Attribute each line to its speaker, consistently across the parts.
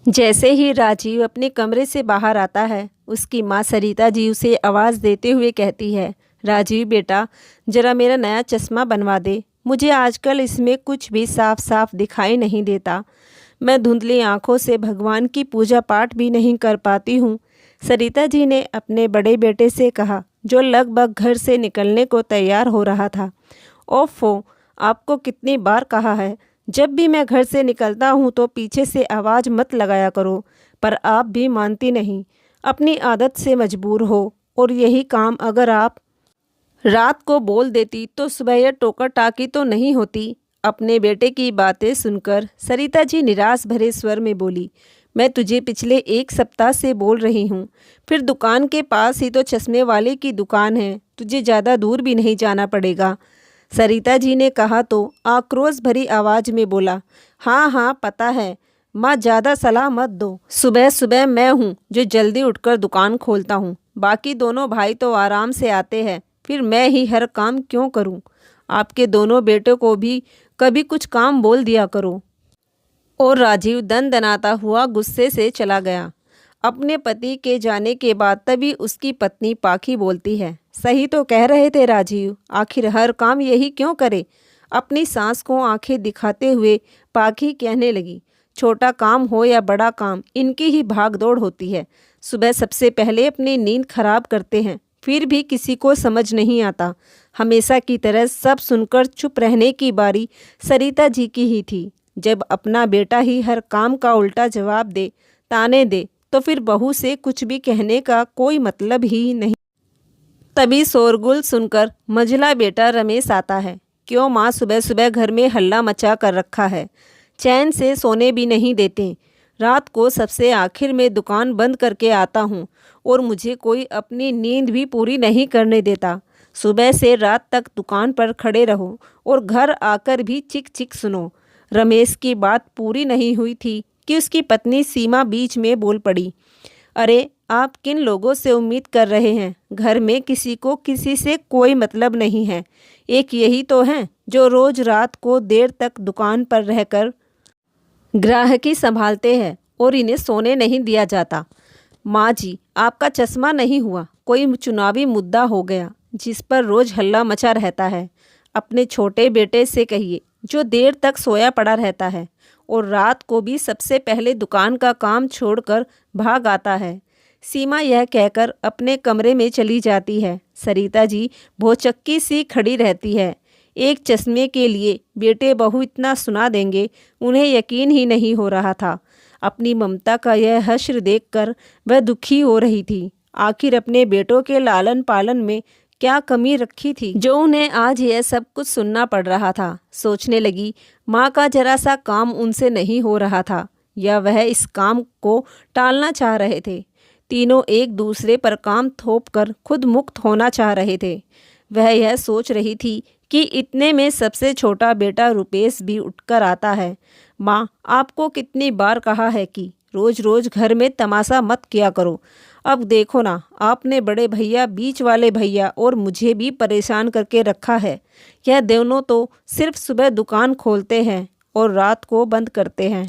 Speaker 1: जैसे ही राजीव अपने कमरे से बाहर आता है, उसकी माँ सरिता जी उसे आवाज़ देते हुए कहती है, राजीव बेटा, ज़रा मेरा नया चश्मा बनवा दे। मुझे आजकल इसमें कुछ भी साफ साफ दिखाई नहीं देता। मैं धुंधली आंखों से भगवान की पूजा पाठ भी नहीं कर पाती हूँ। सरिता जी ने अपने बड़े बेटे से कहा, जो लगभग घर से निकलने को तैयार हो रहा था। ओफो, आपको कितनी बार कहा है, जब भी मैं घर से निकलता हूँ तो पीछे से आवाज़ मत लगाया करो, पर आप भी मानती नहीं। अपनी आदत से मजबूर हो, और यही काम अगर आप रात को बोल देती तो सुबह यह टोकर टाकी तो नहीं होती। अपने बेटे की बातें सुनकर सरिता जी निराश भरे स्वर में बोली, मैं तुझे पिछले 1 सप्ताह से बोल रही हूँ, फिर दुकान के पास ही तो चश्मे वाले की दुकान है, तुझे ज़्यादा दूर भी नहीं जाना पड़ेगा। सरिता जी ने कहा तो आक्रोश भरी आवाज़ में बोला, हाँ हाँ पता है, माँ ज़्यादा सलाह मत दो। सुबह सुबह मैं हूँ जो जल्दी उठकर दुकान खोलता हूँ, बाकी दोनों भाई तो आराम से आते हैं, फिर मैं ही हर काम क्यों करूँ। आपके दोनों बेटों को भी कभी कुछ काम बोल दिया करो। और राजीव दनदनाता हुआ गुस्से से चला गया। अपने पति के जाने के बाद तभी उसकी पत्नी पाखी बोलती है, सही तो कह रहे थे राजीव, आखिर हर काम यही क्यों करे। अपनी सास को आंखें दिखाते हुए पाखी कहने लगी, छोटा काम हो या बड़ा काम, इनकी ही भागदौड़ होती है। सुबह सबसे पहले अपनी नींद खराब करते हैं, फिर भी किसी को समझ नहीं आता। हमेशा की तरह सब सुनकर चुप रहने की बारी सरिता जी की ही थी। जब अपना बेटा ही हर काम का उल्टा जवाब दे, ताने दे, तो फिर बहू से कुछ भी कहने का कोई मतलब ही नहीं। तभी शोरगुल सुनकर मंझला बेटा रमेश आता है। क्यों माँ, सुबह सुबह घर में हल्ला मचा कर रखा है, चैन से सोने भी नहीं देते। रात को सबसे आखिर में दुकान बंद करके आता हूँ, और मुझे कोई अपनी नींद भी पूरी नहीं करने देता। सुबह से रात तक दुकान पर खड़े रहो और घर आकर भी चिक चिक सुनो। रमेश की बात पूरी नहीं हुई थी कि उसकी पत्नी सीमा बीच में बोल पड़ी, अरे आप किन लोगों से उम्मीद कर रहे हैं, घर में किसी को किसी से कोई मतलब नहीं है। एक यही तो हैं जो रोज रात को देर तक दुकान पर रहकर ग्राहकी संभालते हैं, और इन्हें सोने नहीं दिया जाता। माँ जी, आपका चश्मा नहीं हुआ, कोई चुनावी मुद्दा हो गया जिस पर रोज हल्ला मचा रहता है। अपने छोटे बेटे से कहिए, जो देर तक सोया पड़ा रहता है और रात को भी सबसे पहले दुकान का काम छोड़कर भाग आता है। सीमा यह कहकर अपने कमरे में चली जाती है। सरिता जी भौचक्की सी खड़ी रहती है। एक चश्मे के लिए बेटे बहू इतना सुना देंगे, उन्हें यकीन ही नहीं हो रहा था। अपनी ममता का यह हश्र देखकर वह दुखी हो रही थी। आखिर अपने बेटों के लालन पालन में क्या कमी रखी थी जो उन्हें आज यह सब कुछ सुनना पड़ रहा था। सोचने लगी, माँ का जरा सा काम उनसे नहीं हो रहा था, या वह इस काम को टालना चाह रहे थे। तीनों एक दूसरे पर काम थोपकर खुद मुक्त होना चाह रहे थे। वह यह सोच रही थी कि इतने में सबसे छोटा बेटा रुपेश भी उठकर आता है। माँ, आपको कितनी बार कहा है कि रोज रोज घर में तमाशा मत किया करो। अब देखो ना, आपने बड़े भैया, बीच वाले भैया और मुझे भी परेशान करके रखा है। यह दोनों तो सिर्फ सुबह दुकान खोलते हैं और रात को बंद करते हैं।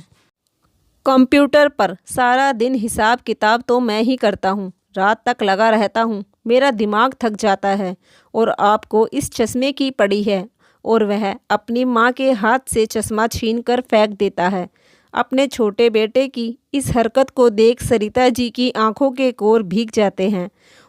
Speaker 1: कंप्यूटर पर सारा दिन हिसाब किताब तो मैं ही करता हूँ, रात तक लगा रहता हूँ, मेरा दिमाग थक जाता है। और आपको इस चश्मे की पड़ी है। और वह अपनी माँ के हाथ से चश्मा छीनकर फेंक देता है। अपने छोटे बेटे की इस हरकत को देख सरिता जी की आंखों के कोर भीग जाते हैं,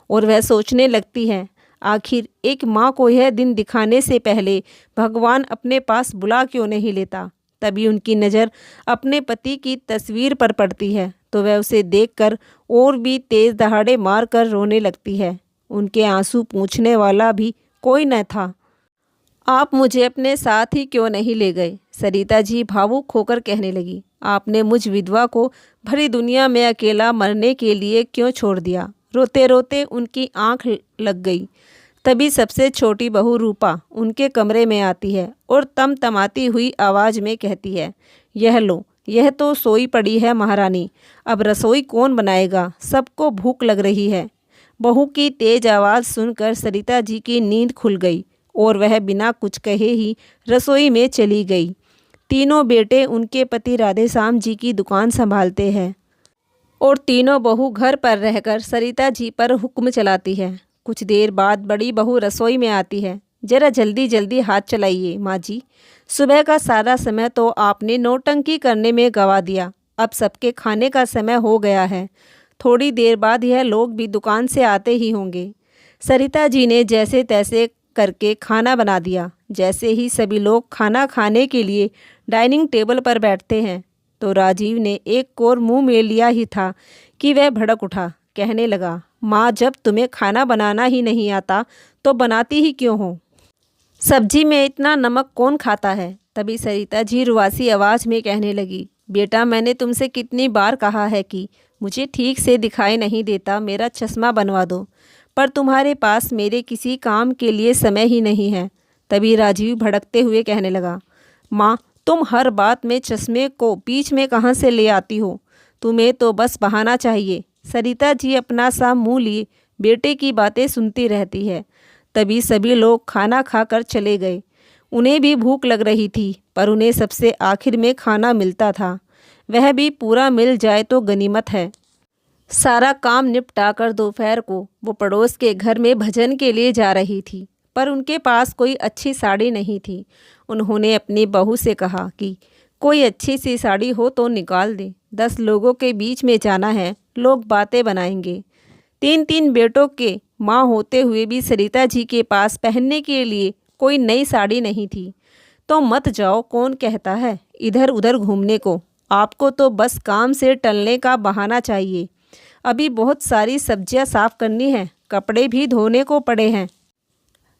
Speaker 1: और वह सोचने लगती है, आखिर एक माँ को यह दिन दिखाने से पहले भगवान अपने पास बुला क्यों नहीं लेता। तभी उनकी नज़र अपने पति की तस्वीर पर पड़ती है, तो वह उसे देखकर और भी तेज़ दहाड़े मार कर रोने लगती है। उनके आंसू पूंछने वाला भी कोई न था। आप मुझे अपने साथ ही क्यों नहीं ले गए, सरिता जी भावुक होकर कहने लगी। आपने मुझ विधवा को भरी दुनिया में अकेला मरने के लिए क्यों छोड़ दिया। रोते रोते उनकी आंख लग गई। तभी सबसे छोटी बहू रूपा उनके कमरे में आती है और तमतमाती हुई आवाज़ में कहती है, यह लो, यह तो सोई पड़ी है महारानी, अब रसोई कौन बनाएगा, सबको भूख लग रही है। बहू की तेज आवाज़ सुनकर सरिता जी की नींद खुल गई और वह बिना कुछ कहे ही रसोई में चली गई। तीनों बेटे उनके पति राधेश्याम जी की दुकान संभालते हैं और तीनों बहू घर पर रहकर सरिता जी पर हुक्म चलाती है। कुछ देर बाद बड़ी बहू रसोई में आती है। जरा जल्दी जल्दी हाथ चलाइए माँ जी, सुबह का सारा समय तो आपने नौटंकी करने में गवा दिया। अब सबके खाने का समय हो गया है, थोड़ी देर बाद यह लोग भी दुकान से आते ही होंगे। सरिता जी ने जैसे तैसे करके खाना बना दिया। जैसे ही सभी लोग खाना खाने के लिए डाइनिंग टेबल पर बैठते हैं तो राजीव ने एक और मुंह में लिया ही था कि वह भड़क उठा। कहने लगा, माँ, जब तुम्हें खाना बनाना ही नहीं आता तो बनाती ही क्यों हो? सब्जी में इतना नमक कौन खाता है? तभी सरिता जी रुआसी आवाज़ में कहने लगी, बेटा, मैंने तुमसे कितनी बार कहा है कि मुझे ठीक से दिखाई नहीं देता, मेरा चश्मा बनवा दो, पर तुम्हारे पास मेरे किसी काम के लिए समय ही नहीं है। तभी राजीव भड़कते हुए कहने लगा, माँ, तुम हर बात में चश्मे को बीच में कहाँ से ले आती हो? तुम्हें तो बस बहाना चाहिए। सरिता जी अपना सा मुँह लिए बेटे की बातें सुनती रहती है। तभी सभी लोग खाना खाकर चले गए। उन्हें भी भूख लग रही थी, पर उन्हें सबसे आखिर में खाना मिलता था, वह भी पूरा मिल जाए तो गनीमत है। सारा काम निपटाकर दोपहर को वो पड़ोस के घर में भजन के लिए जा रही थी, पर उनके पास कोई अच्छी साड़ी नहीं थी। उन्होंने अपनी बहू से कहा कि कोई अच्छी सी साड़ी हो तो निकाल दे, 10 लोगों के बीच में जाना है, लोग बातें बनाएंगे। 3 बेटों के माँ होते हुए भी सरिता जी के पास पहनने के लिए कोई नई साड़ी नहीं थी। तो मत जाओ, कौन कहता है इधर उधर घूमने को? आपको तो बस काम से टलने का बहाना चाहिए। अभी बहुत सारी सब्जियां साफ करनी है, कपड़े भी धोने को पड़े हैं।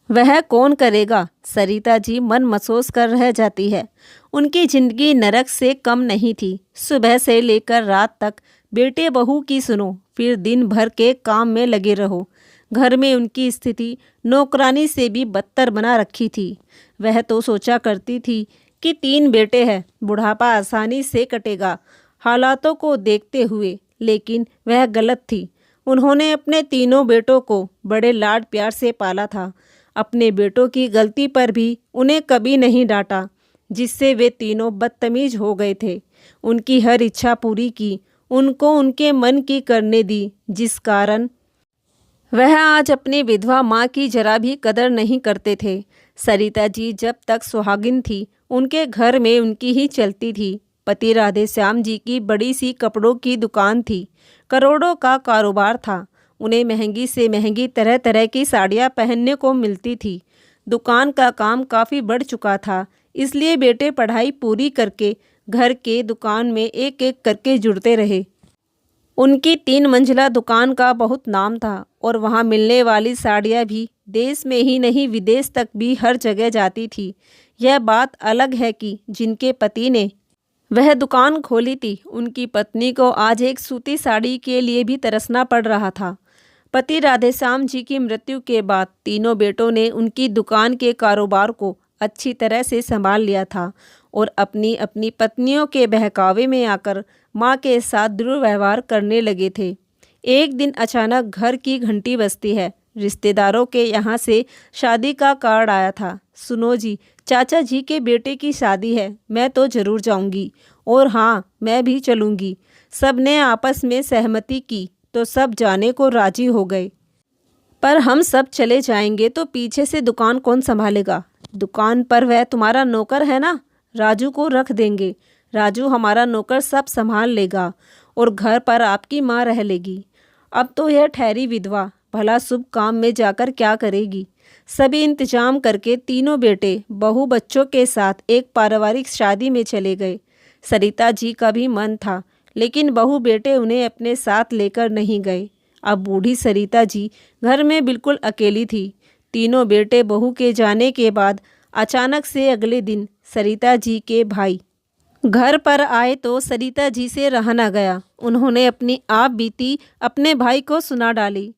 Speaker 1: वह कौन करेगा? सरिता जी मन महसूस कर रह जाती है। उनकी जिंदगी नरक से कम नहीं थी। सुबह से लेकर रात तक बेटे बहू की सुनो, फिर दिन भर के काम में लगे रहो। घर में उनकी स्थिति नौकरानी से भी बदतर बना रखी थी। वह तो सोचा करती थी कि 3 बेटे हैं, बुढ़ापा आसानी से कटेगा हालातों को देखते हुए, लेकिन वह गलत थी। उन्होंने अपने तीनों बेटों को बड़े लाड प्यार से पाला था। अपने बेटों की गलती पर भी उन्हें कभी नहीं डांटा, जिससे वे तीनों बदतमीज हो गए थे। उनकी हर इच्छा पूरी की, उनको उनके मन की करने दी, जिस कारण वह आज अपनी विधवा माँ की जरा भी कदर नहीं करते थे। सरिता जी जब तक सुहागिन थी, उनके घर में उनकी ही चलती थी। पति राधेश्याम जी की बड़ी सी कपड़ों की दुकान थी, करोड़ों का कारोबार था। उन्हें महंगी से महंगी तरह तरह की साड़ियाँ पहनने को मिलती थी। दुकान का काम काफ़ी बढ़ चुका था, इसलिए बेटे पढ़ाई पूरी करके घर के दुकान में एक एक करके जुड़ते रहे। उनकी 3 मंजिला दुकान का बहुत नाम था और वहाँ मिलने वाली साड़ियाँ भी देश में ही नहीं विदेश तक भी हर जगह जाती थी। यह बात अलग है कि जिनके पति ने वह दुकान खोली थी, उनकी पत्नी को आज एक सूती साड़ी के लिए भी तरसना पड़ रहा था। पति राधेश्याम जी की मृत्यु के बाद तीनों बेटों ने उनकी दुकान के कारोबार को अच्छी तरह से संभाल लिया था और अपनी अपनी पत्नियों के बहकावे में आकर माँ के साथ दुर्व्यवहार करने लगे थे। एक दिन अचानक घर की घंटी बजती है। रिश्तेदारों के यहाँ से शादी का कार्ड आया था। सुनो जी, चाचा जी के बेटे की शादी है, मैं तो ज़रूर जाऊंगी, और हाँ, मैं भी चलूंगी। सब ने आपस में सहमति की तो सब जाने को राजी हो गए। पर हम सब चले जाएंगे तो पीछे से दुकान कौन संभालेगा? दुकान पर वह तुम्हारा नौकर है ना, राजू को रख देंगे। राजू हमारा नौकर सब संभाल लेगा और घर पर आपकी माँ रह लेगी। अब तो यह ठहरी विधवा, भला शुभ काम में जाकर क्या करेगी? सभी इंतजाम करके तीनों बेटे बहू बच्चों के साथ एक पारिवारिक शादी में चले गए। सरिता जी का भी मन था, लेकिन बहू बेटे उन्हें अपने साथ लेकर नहीं गए। अब बूढ़ी सरिता जी घर में बिल्कुल अकेली थी। तीनों बेटे बहू के जाने के बाद अचानक से अगले दिन सरिता जी के भाई घर पर आए तो सरिता जी से रहा न गया। उन्होंने अपनी आप बीती अपने भाई को सुना डाली।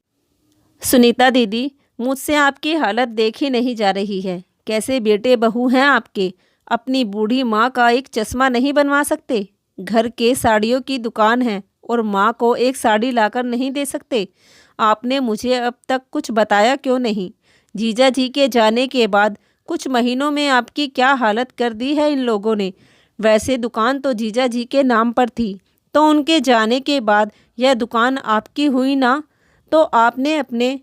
Speaker 1: सुनीता दीदी, मुझसे आपकी हालत देखी नहीं जा रही है। कैसे बेटे बहू हैं आपके? अपनी बूढ़ी माँ का एक चश्मा नहीं बनवा सकते? घर के साड़ियों की दुकान है और माँ को एक साड़ी लाकर नहीं दे सकते? आपने मुझे अब तक कुछ बताया क्यों नहीं? जीजा जी के जाने के बाद कुछ महीनों में आपकी क्या हालत कर दी है इन लोगों ने। वैसे दुकान तो जीजा जी के नाम पर थी, तो उनके जाने के बाद यह दुकान आपकी हुई ना? तो आपने अपने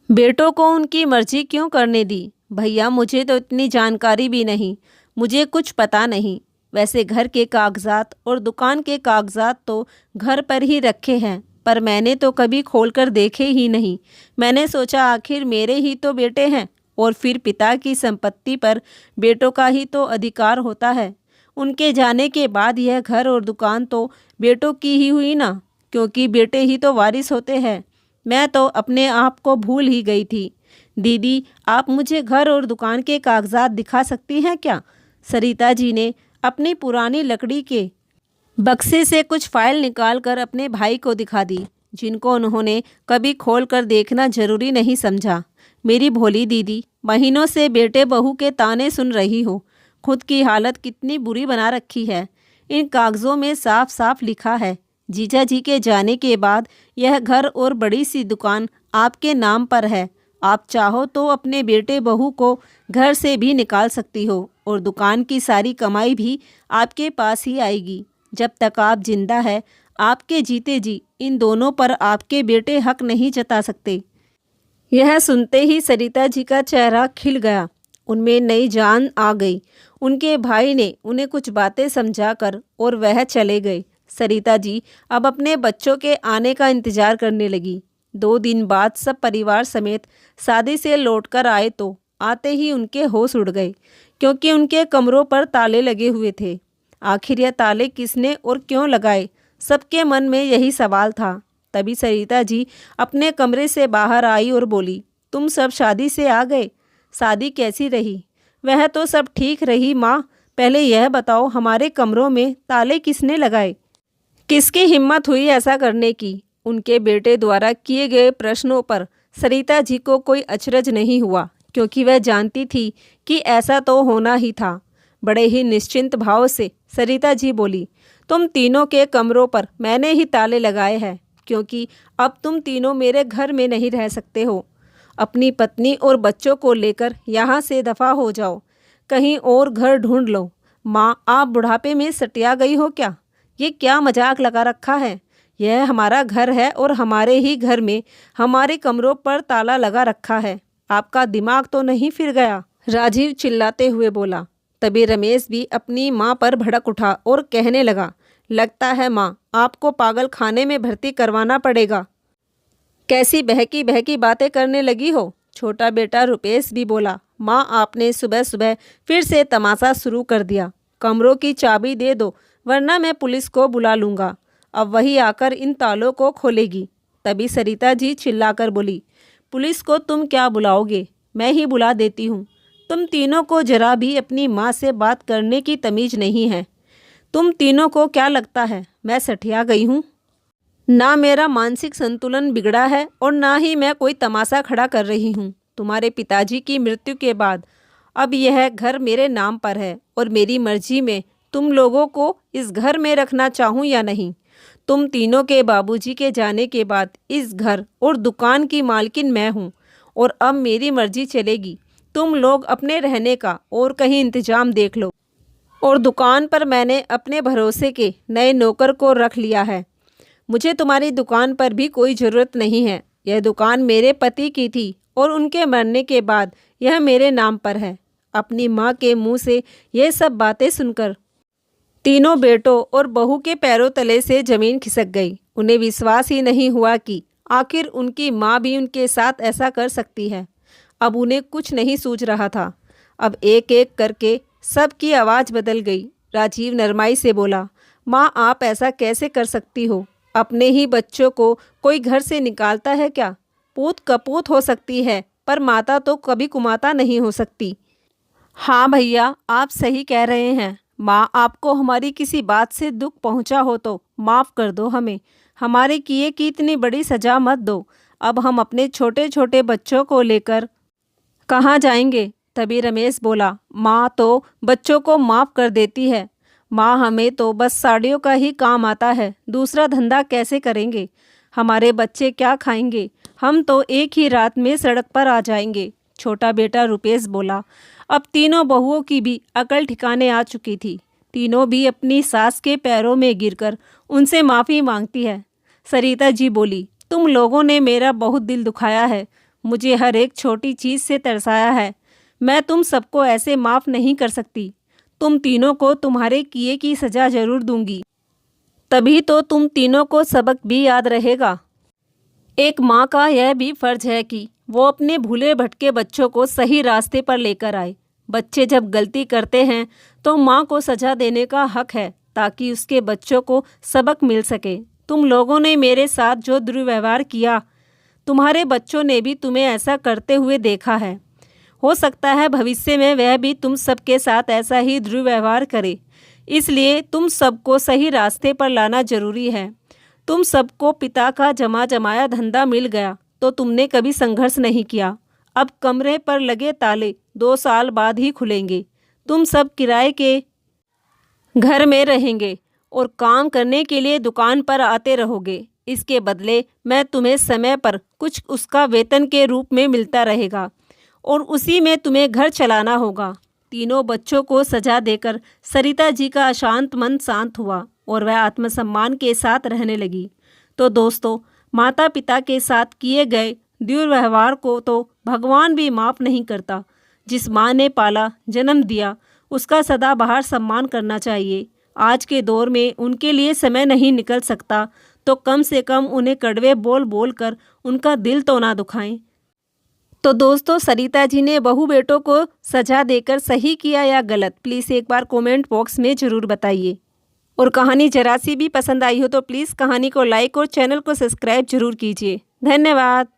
Speaker 1: बेटों को उनकी मर्जी क्यों करने दी? भैया मुझे तो इतनी जानकारी भी नहीं, मुझे कुछ पता नहीं। वैसे घर के कागजात और दुकान के कागजात तो घर पर ही रखे हैं, पर मैंने तो कभी खोलकर देखे ही नहीं। मैंने सोचा आखिर मेरे ही तो बेटे हैं, और फिर पिता की संपत्ति पर बेटों का ही तो अधिकार होता है। उनके जाने के बाद यह घर और दुकान तो बेटों की ही हुई ना, क्योंकि बेटे ही तो वारिस होते हैं। मैं तो अपने आप को भूल ही गई थी। दीदी, आप मुझे घर और दुकान के कागजात दिखा सकती हैं क्या? सरिता जी ने अपनी पुरानी लकड़ी के बक्से से कुछ फाइल निकालकर अपने भाई को दिखा दी, जिनको उन्होंने कभी खोल कर देखना जरूरी नहीं समझा। मेरी भोली दीदी, महीनों से बेटे बहू के ताने सुन रही हो, खुद की हालत कितनी बुरी बना रखी है। इन कागज़ों में साफ साफ लिखा है, जीजा जी के जाने के बाद यह घर और बड़ी सी दुकान आपके नाम पर है। आप चाहो तो अपने बेटे बहू को घर से भी निकाल सकती हो, और दुकान की सारी कमाई भी आपके पास ही आएगी। जब तक आप जिंदा है, आपके जीते जी इन दोनों पर आपके बेटे हक नहीं जता सकते। यह सुनते ही सरिता जी का चेहरा खिल गया, उनमें नई जान आ गई। उनके भाई ने उन्हें कुछ बातें समझाकर और वह चले गए। सरिता जी अब अपने बच्चों के आने का इंतजार करने लगी। 2 दिन बाद सब परिवार समेत शादी से लौटकर आए तो आते ही उनके होश उड़ गए, क्योंकि उनके कमरों पर ताले लगे हुए थे। आखिर यह ताले किसने और क्यों लगाए? सबके मन में यही सवाल था। तभी सरिता जी अपने कमरे से बाहर आई और बोली, तुम सब शादी से आ गए? शादी कैसी रही? वह तो सब ठीक रही माँ, पहले यह बताओ हमारे कमरों में ताले किसने लगाए? किसकी हिम्मत हुई ऐसा करने की? उनके बेटे द्वारा किए गए प्रश्नों पर सरिता जी को कोई अचरज नहीं हुआ, क्योंकि वह जानती थी कि ऐसा तो होना ही था। बड़े ही निश्चिंत भाव से सरिता जी बोली, तुम तीनों के कमरों पर मैंने ही ताले लगाए हैं, क्योंकि अब तुम तीनों मेरे घर में नहीं रह सकते हो। अपनी पत्नी और बच्चों को लेकर यहाँ से दफ़ा हो जाओ, कहीं और घर ढूंढ लो। माँ, आप बुढ़ापे में सटिया गई हो क्या? ये क्या मजाक लगा रखा है? यह हमारा घर है और हमारे ही घर में हमारे कमरों पर ताला लगा रखा है। आपका दिमाग तो नहीं फिर गया? राजीव चिल्लाते हुए बोला। तभी रमेश भी अपनी माँ पर भड़क उठा और कहने लगा, लगता है माँ, आपको पागल खाने में भर्ती करवाना पड़ेगा। कैसी बहकी बहकी बातें करने लगी हो? छोटा बेटा रुपेश भी बोला, माँ, आपने सुबह सुबह फिर से तमाशा शुरू कर दिया। कमरों की चाबी दे दो, वरना मैं पुलिस को बुला लूँगा। अब वही आकर इन तालों को खोलेगी। तभी सरिता जी चिल्लाकर बोली, पुलिस को तुम क्या बुलाओगे? मैं ही बुला देती हूँ। तुम तीनों को जरा भी अपनी माँ से बात करने की तमीज नहीं है। तुम तीनों को क्या लगता है मैं सठिया गई हूँ? ना मेरा मानसिक संतुलन बिगड़ा है और ना ही मैं कोई तमाशा खड़ा कर रही हूँ। तुम्हारे पिताजी की मृत्यु के बाद अब यह घर मेरे नाम पर है, और मेरी मर्जी में तुम लोगों को इस घर में रखना चाहूँ या नहीं। तुम तीनों के बाबूजी के जाने के बाद इस घर और दुकान की मालकिन मैं हूँ, और अब मेरी मर्जी चलेगी। तुम लोग अपने रहने का और कहीं इंतजाम देख लो। और दुकान पर मैंने अपने भरोसे के नए नौकर को रख लिया है। मुझे तुम्हारी दुकान पर भी कोई ज़रूरत नहीं है। यह दुकान मेरे पति की थी और उनके मरने के बाद यह मेरे नाम पर है। अपनी माँ के मुंह से यह सब बातें सुनकर तीनों बेटों और बहू के पैरों तले से ज़मीन खिसक गई। उन्हें विश्वास ही नहीं हुआ कि आखिर उनकी माँ भी उनके साथ ऐसा कर सकती है। अब उन्हें कुछ नहीं सूझ रहा था। अब एक एक करके सबकी आवाज़ बदल गई। राजीव नरमाई से बोला, माँ, आप ऐसा कैसे कर सकती हो? अपने ही बच्चों को कोई घर से निकालता है क्या? पूत कपूत हो सकती है, पर माता तो कभी कुमाता नहीं हो सकती। हाँ भैया, आप सही कह रहे हैं। माँ, आपको हमारी किसी बात से दुख पहुँचा हो तो माफ़ कर दो हमें। हमारे किए की इतनी बड़ी सज़ा मत दो। अब हम अपने छोटे छोटे बच्चों को लेकर कहाँ जाएंगे? तभी रमेश बोला, माँ तो बच्चों को माफ़ कर देती है। माँ, हमें तो बस साड़ियों का ही काम आता है, दूसरा धंधा कैसे करेंगे? हमारे बच्चे क्या खाएंगे? हम तो एक ही रात में सड़क पर आ जाएंगे। छोटा बेटा रुपेश बोला। अब तीनों बहुओं की भी अकल ठिकाने आ चुकी थी। तीनों भी अपनी सास के पैरों में गिरकर उनसे माफ़ी मांगती है। सरिता जी बोली, तुम लोगों ने मेरा बहुत दिल दुखाया है, मुझे हर एक छोटी चीज़ से तरसाया है। मैं तुम सबको ऐसे माफ़ नहीं कर सकती। तुम तीनों को तुम्हारे किए की सज़ा ज़रूर दूंगी, तभी तो तुम तीनों को सबक भी याद रहेगा। एक माँ का यह भी फ़र्ज़ है कि वो अपने भूले भटके बच्चों को सही रास्ते पर लेकर आए। बच्चे जब गलती करते हैं तो माँ को सज़ा देने का हक है, ताकि उसके बच्चों को सबक मिल सके। तुम लोगों ने मेरे साथ जो दुर्व्यवहार किया, तुम्हारे बच्चों ने भी तुम्हें ऐसा करते हुए देखा है। हो सकता है भविष्य में वह भी तुम सबके साथ ऐसा ही दुर्व्यवहार करे। इसलिए तुम सबको सही रास्ते पर लाना जरूरी है। तुम सबको पिता का जमा जमाया धंधा मिल गया तो तुमने कभी संघर्ष नहीं किया। अब कमरे पर लगे ताले 2 साल बाद ही खुलेंगे। तुम सब किराए के घर में रहेंगे और काम करने के लिए दुकान पर आते रहोगे। इसके बदले मैं तुम्हें समय पर कुछ उसका वेतन के रूप में मिलता रहेगा और उसी में तुम्हें घर चलाना होगा। तीनों बच्चों को सजा देकर सरिता जी का अशांत मन शांत हुआ और वह आत्मसम्मान के साथ रहने लगी। तो दोस्तों, माता पिता के साथ किए गए दुर्व्यवहार को तो भगवान भी माफ़ नहीं करता। जिस माँ ने पाला जन्म दिया उसका सदाबहार सम्मान करना चाहिए। आज के दौर में उनके लिए समय नहीं निकल सकता तो कम से कम उन्हें कड़वे बोल बोल कर उनका दिल तो ना दुखाएं। तो दोस्तों, सरिता जी ने बहू बेटों को सजा देकर सही किया या गलत, प्लीज़ एक बार कमेंट बॉक्स में ज़रूर बताइए। और कहानी जरा सी भी पसंद आई हो तो प्लीज़ कहानी को लाइक और चैनल को सब्सक्राइब जरूर कीजिए। धन्यवाद।